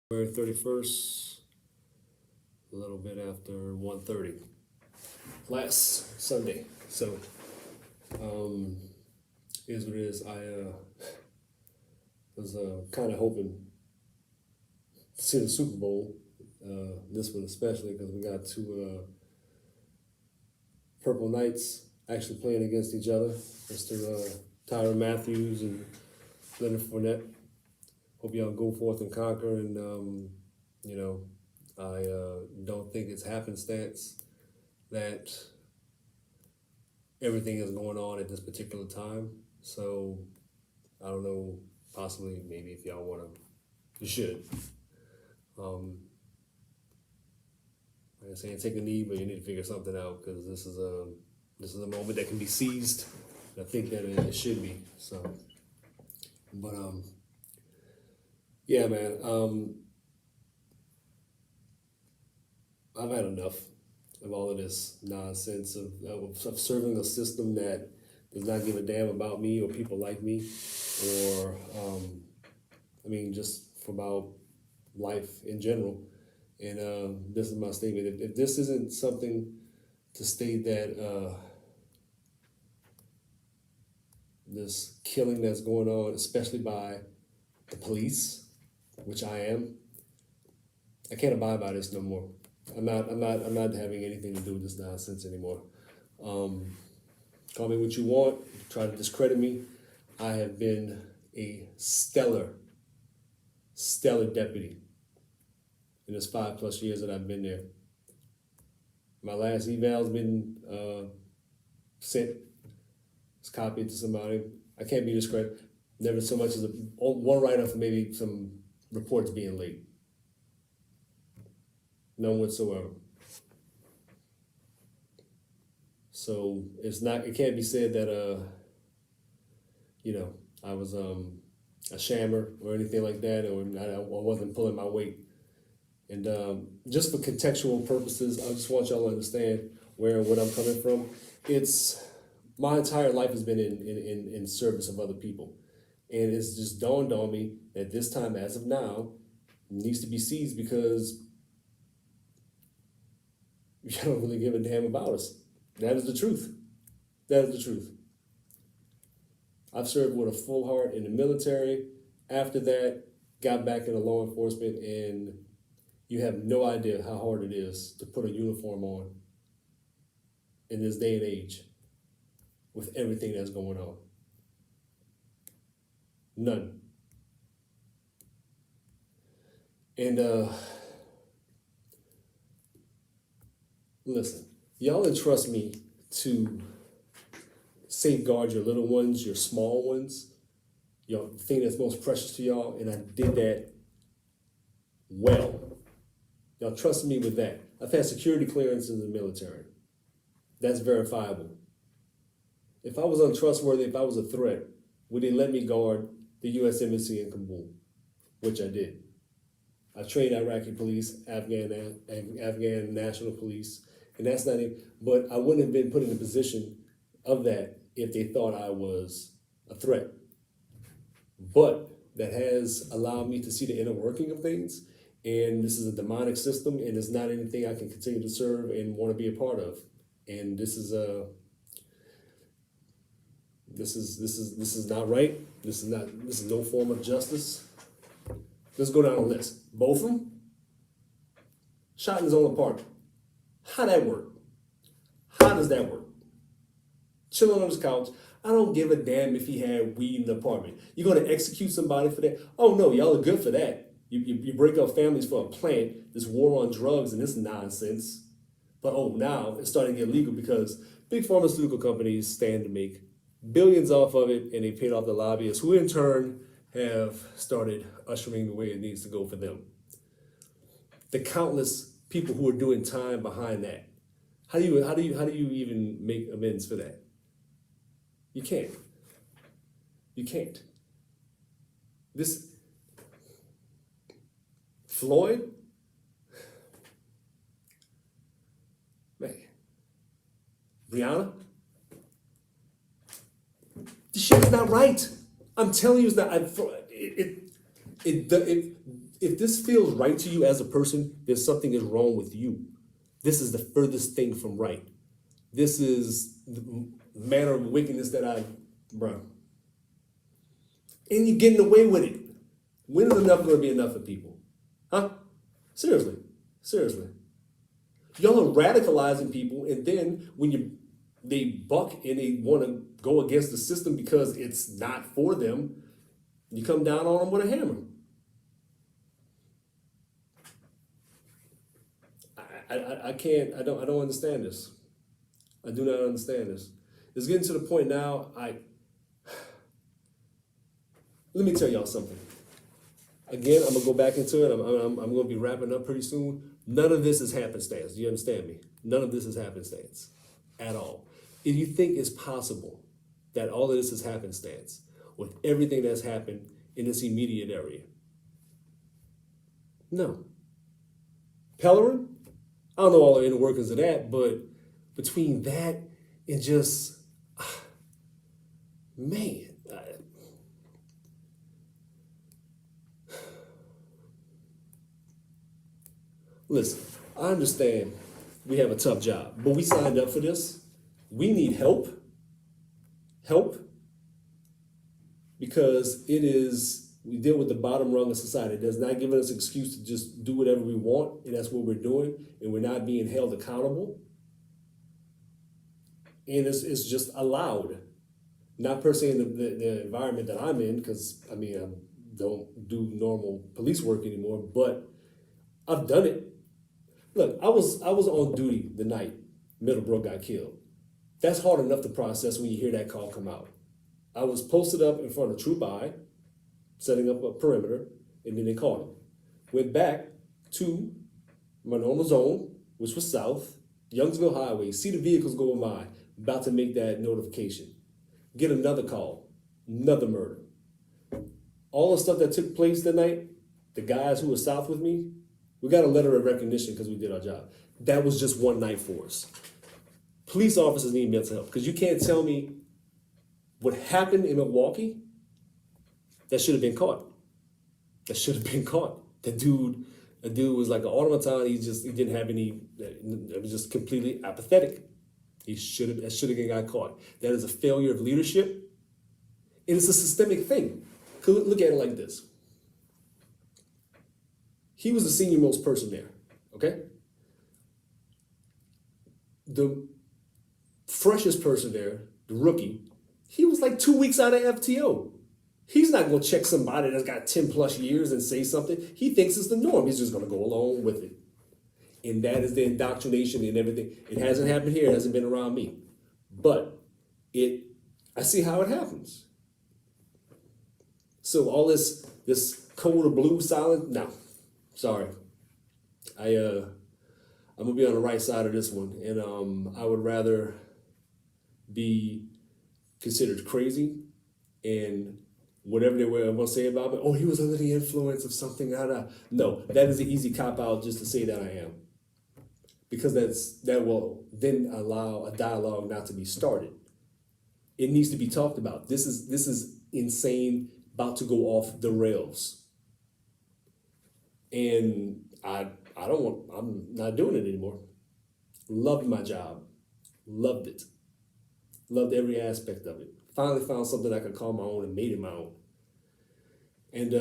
February 31st, a little bit after 1:30, last Sunday. So, um, is what it is. I was kind of hoping to see the Super Bowl, this one especially, because we got two Purple Knights actually playing against each other. Mr. Tyrann Matthews and Leonard Fournette. Hope y'all go forth and conquer. And, I don't think it's happenstance that everything is going on at this particular time. So, I don't know, possibly, maybe if y'all want to, you should. Like I say, take a knee, but you need to figure something out because this is a moment that can be seized. I think that it should be. So, but yeah, man. I've had enough of all of this nonsense of serving a system that does not give a damn about me or people like me, or just about life in general. And this is my statement. If this isn't something to state that this killing that's going on, especially by the police, which I am, I can't abide by this no more. I'm not having anything to do with this nonsense anymore. Call me what you want. Try to discredit me. I have been a stellar deputy in this 5+ years that I've been there. My last eval's been sent. It's copied to somebody. I can't be discredited. Never so much as one write-up for maybe some reports being late. None whatsoever. So it can't be said that I was a shammer or anything like that, or I wasn't pulling my weight. And just for contextual purposes, I just want y'all to understand where and what I'm coming from. It's my entire life has been in service of other people. And it's just dawned on me that this time, as of now, needs to be seized because you don't really give a damn about us. That is the truth. That is the truth. I've served with a full heart in the military. After that, got back into law enforcement, and you have no idea how hard it is to put a uniform on in this day and age with everything that's going on. None. And listen, y'all entrust me to safeguard your little ones, your small ones, the thing that's most precious to y'all, and I did that well. Y'all trust me with that. I've had security clearance in the military. That's verifiable. If I was untrustworthy, if I was a threat, would they let me guard the U.S. Embassy in Kabul? Which I did. I trained Iraqi police, Afghan national police, and that's not it. But I wouldn't have been put in a position of that if they thought I was a threat. But that has allowed me to see the inner working of things. And this is a demonic system, and it's not anything I can continue to serve and want to be a part of. And this is not right. This is no form of justice. Let's go down the list. Both of them shot in his own apartment. How that work? How does that work? Chilling on his couch. I don't give a damn if he had weed in the apartment. You're gonna execute somebody for that? Oh no, y'all are good for that. You break up families for a plant, this war on drugs and this nonsense. But now it's starting to get legal because big pharmaceutical companies stand to make billions off of it, and they paid off the lobbyists, who in turn have started ushering the way it needs to go for them. The countless people who are doing time behind that. How do you even make amends for that? You can't. You can't. This Floyd, man, Brianna, this shit is not right. I'm telling you, it's not. if this feels right to you as a person, then something is wrong with you. This is the furthest thing from right. This is the manner of wickedness that bro. And you're getting away with it. When is enough going to be enough for people? Huh? Seriously. Seriously. Y'all are radicalizing people, and then when they buck and they want to go against the system because it's not for them, you come down on them with a hammer. I can't, I don't understand this. I do not understand this. It's getting to the point now, let me tell y'all something. Again, I'm gonna go back into it. I'm gonna be wrapping up pretty soon. None of this is happenstance. Do you understand me? None of this is happenstance at all. If you think it's possible that all of this is happenstance with everything that's happened in this immediate area, no. Pellerin, I don't know all the inner workings of that, but between that and just, man, listen, I understand we have a tough job, but we signed up for this. We need help. Help. Because we deal with the bottom rung of society. It does not give us an excuse to just do whatever we want, and that's what we're doing, and we're not being held accountable. And it's just allowed. Not per se in the environment that I'm in, because I don't do normal police work anymore, but I've done it. Look, I was on duty the night Middlebrook got killed. That's hard enough to process when you hear that call come out. I was posted up in front of Troop I, setting up a perimeter, and then they called him. Went back to my normal zone, which was south, Youngsville Highway, see the vehicles going by, about to make that notification. Get another call, another murder. All the stuff that took place that night, the guys who were south with me, we got a letter of recognition because we did our job. That was just one night for us. Police officers need mental help, because you can't tell me what happened in Milwaukee, that should have been caught. That should have been caught. The dude was like an automaton. He didn't have any, it was just completely apathetic. That should have got caught. That is a failure of leadership. And it's a systemic thing. Look at it like this. He was the senior most person there, okay? The freshest person there, the rookie, he was like 2 weeks out of FTO. He's not gonna check somebody that's got 10 plus years and say something. He thinks it's the norm. He's just gonna go along with it. And that is the indoctrination and everything. It hasn't happened here, it hasn't been around me. But I see how it happens. So all this code of blue silence, no, sorry. I'm gonna be on the right side of this one. And I would rather be considered crazy and whatever they were going to say about me, oh, he was under the influence of something. No, that is an easy cop out just to say that I am. Because that will then allow a dialogue not to be started. It needs to be talked about. This is insane, about to go off the rails. And I'm not doing it anymore. Loved my job. Loved it. Loved every aspect of it. Finally found something I could call my own and made it my own. And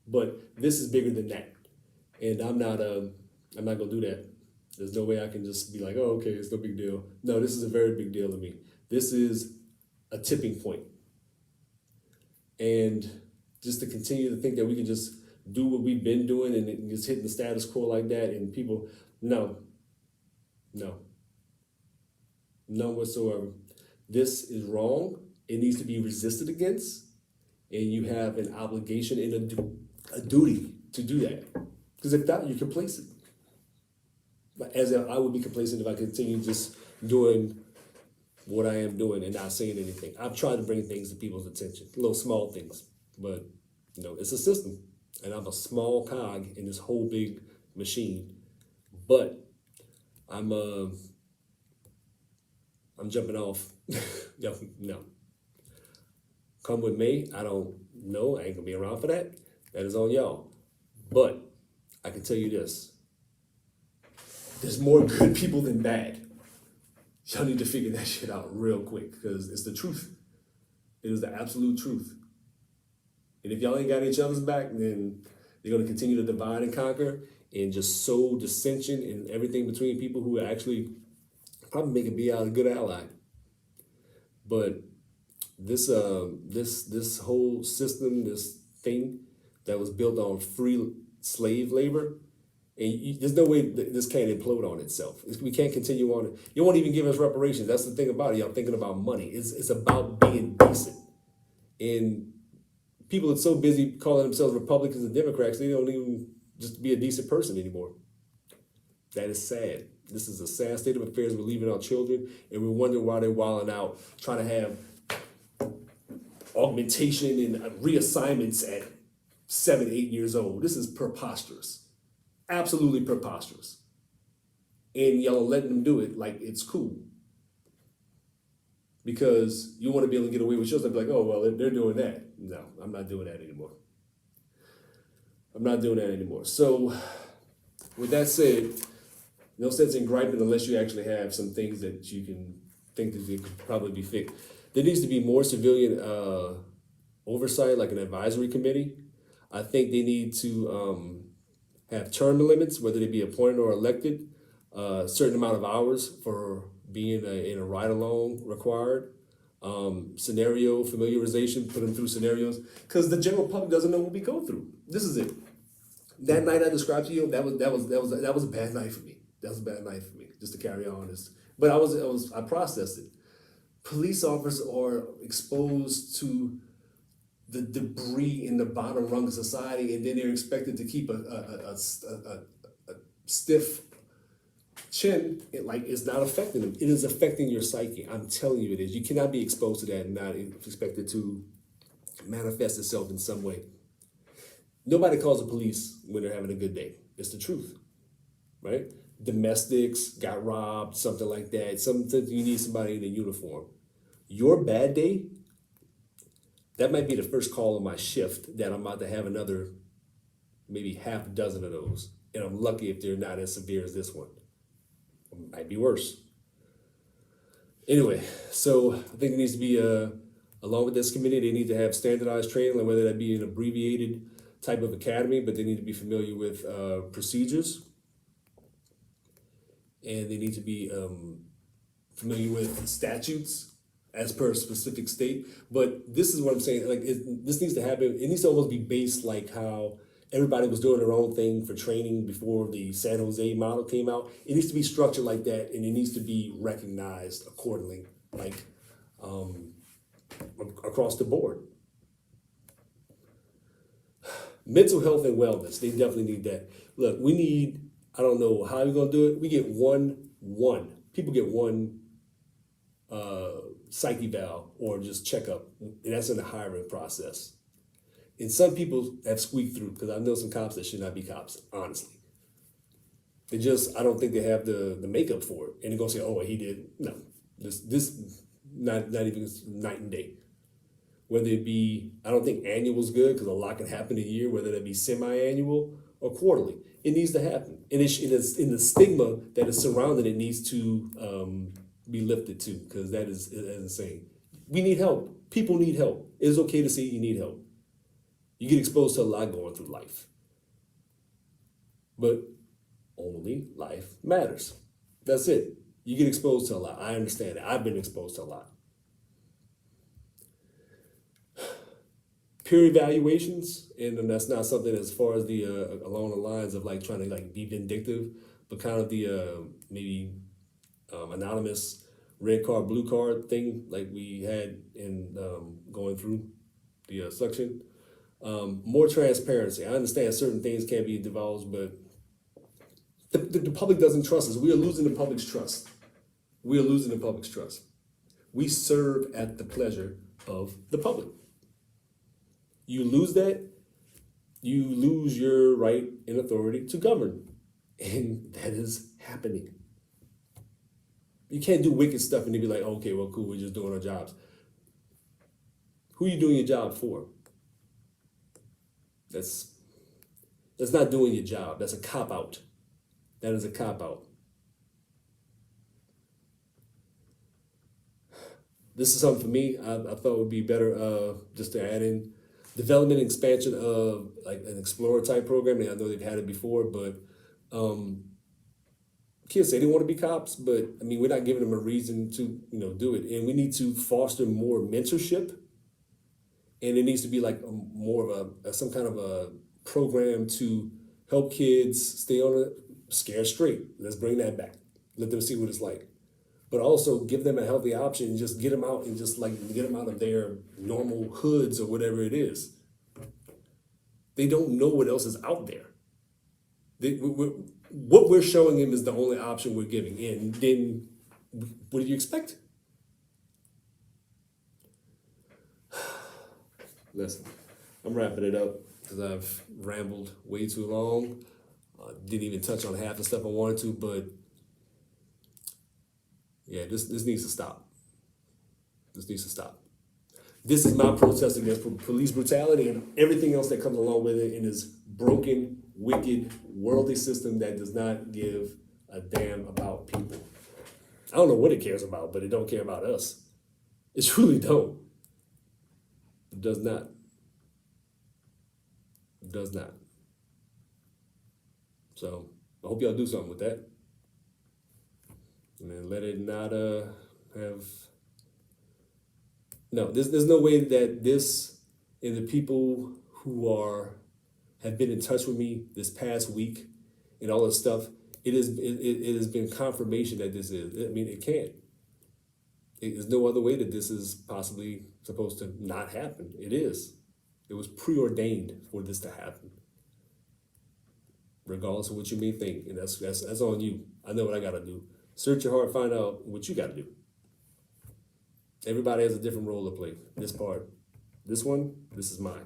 but this is bigger than that. And I'm not gonna do that. There's no way I can just be like, oh, okay, it's no big deal. No, this is a very big deal to me. This is a tipping point. And just to continue to think that we can just do what we've been doing and just hitting the status quo like that, and people, no, none whatsoever. This is wrong. It needs to be resisted against, and you have an obligation and a duty to do that. Because if not, you're complacent. As I would be complacent if I continue just doing what I am doing and not saying anything. I've tried to bring things to people's attention, little small things, but it's a system, and I'm a small cog in this whole big machine. But I'm jumping off. No. Come with me. I don't know. I ain't gonna be around for that. That is on y'all. But I can tell you this: there's more good people than bad. Y'all need to figure that shit out real quick because it's the truth. It is the absolute truth. And if y'all ain't got each other's back, then they're going to continue to divide and conquer and just sow dissension and everything between people who actually probably make it be out a good ally. But this whole system, this thing that was built on free slave labor, and there's no way this can't implode on itself. We can't continue on. You won't even give us reparations. That's the thing about it. Y'all thinking about money. It's about being decent. And people are so busy calling themselves Republicans and Democrats, they don't even just be a decent person anymore. That is sad. This is a sad state of affairs. We're leaving our children, and we're wondering why they're wilding out, trying to have augmentation and reassignments at 7, 8 years old. This is preposterous. Absolutely preposterous. And y'all are letting them do it like it's cool. Because you want to be able to get away with yours and be like, oh, well, they're doing that. No, I'm not doing that anymore. I'm not doing that anymore. So, with that said, no sense in griping unless you actually have some things that you can think that they could probably be fixed. There needs to be more civilian oversight, like an advisory committee. I think they need to have term limits, whether they be appointed or elected, a certain amount of hours for being in a ride-along required. Scenario familiarization, put them through scenarios, because the general public doesn't know what we go through. This is it. That night I described to you, that was a bad night for me. That was a bad night for me, just to carry on this. But I processed it. Police officers are exposed to the debris in the bottom rung of society, and then they're expected to keep a stiff chin. It's not affecting them. It is affecting your psyche. I'm telling you it is. You cannot be exposed to that and not expect it to manifest itself in some way. Nobody calls the police when they're having a good day. It's the truth, right? Domestics got robbed, something like that. Something you need somebody in a uniform. Your bad day, that might be the first call of my shift that I'm about to have another maybe half a dozen of those. And I'm lucky if they're not as severe as this one. It might be worse. Anyway, so I think it needs to be, along with this committee, they need to have standardized training, like whether that be an abbreviated type of academy, but they need to be familiar with procedures. And they need to be familiar with statutes as per a specific state. But this is what I'm saying, this needs to happen. It needs to almost be based like how everybody was doing their own thing for training before the San Jose model came out. It needs to be structured like that, and it needs to be recognized accordingly, across the board. Mental health and wellness, they definitely need that. Look, we need, I don't know how we're gonna do it. We get people get one psyche eval or just checkup, and that's in the hiring process. And some people have squeaked through, because I know some cops that should not be cops, honestly. I don't think they have the makeup for it. And they're gonna say, oh, well, he did. No, this not even night and day. Whether it be, I don't think annual is good, because a lot can happen a year, whether that be semi-annual or quarterly. It needs to happen. And it's in the stigma that is surrounding it needs to be lifted too, because that is insane. We need help. People need help. It's okay to say you need help. You get exposed to a lot going through life. But only life matters. That's it. You get exposed to a lot. I understand that. I've been exposed to a lot. Peer evaluations, and that's not something as far as the along the lines of trying to be vindictive, but kind of the maybe anonymous red card, blue card thing like we had in going through the section. More transparency. I understand certain things can't be divulged, but the public doesn't trust us. We are losing the public's trust. We are losing the public's trust. We serve at the pleasure of the public. You lose that, you lose your right and authority to govern. And that is happening. You can't do wicked stuff and then be like, okay, well, cool, we're just doing our jobs. Who are you doing your job for? That's not doing your job. That's a cop out. That is a cop out. This is something for me. I thought would be better just to add in development and expansion of like an explorer type program. And I know they've had it before, but um, kids say they want to be cops, but I mean we're not giving them a reason to do it. And we need to foster more mentorship, and it needs to be like more of some kind of a program to help kids stay on a scare straight. Let's bring that back. Let them see what it's like, but also give them a healthy option and just get them out and just like get them out of their normal hoods or whatever it is. They don't know what else is out there. What we're showing them is the only option we're giving. And then what do you expect? Listen, I'm wrapping it up because I've rambled way too long. Didn't even touch on half the stuff I wanted to, but yeah, this needs to stop. This needs to stop. This is my protest against police brutality and everything else that comes along with it in this broken, wicked, worldly system that does not give a damn about people. I don't know what it cares about, but it don't care about us. It truly don't. It does not. It does not. So I hope y'all do something with that. And then let it not have. No, there's no way that this and the people who have been in touch with me this past week and all this stuff, it has been confirmation that this is. I mean, it can't. There's no other way that this is possibly supposed to not happen. It is. It was preordained for this to happen. Regardless of what you may think, and that's on you. I know what I gotta do. Search your heart, find out what you gotta do. Everybody has a different role to play. This part, this one, this is mine.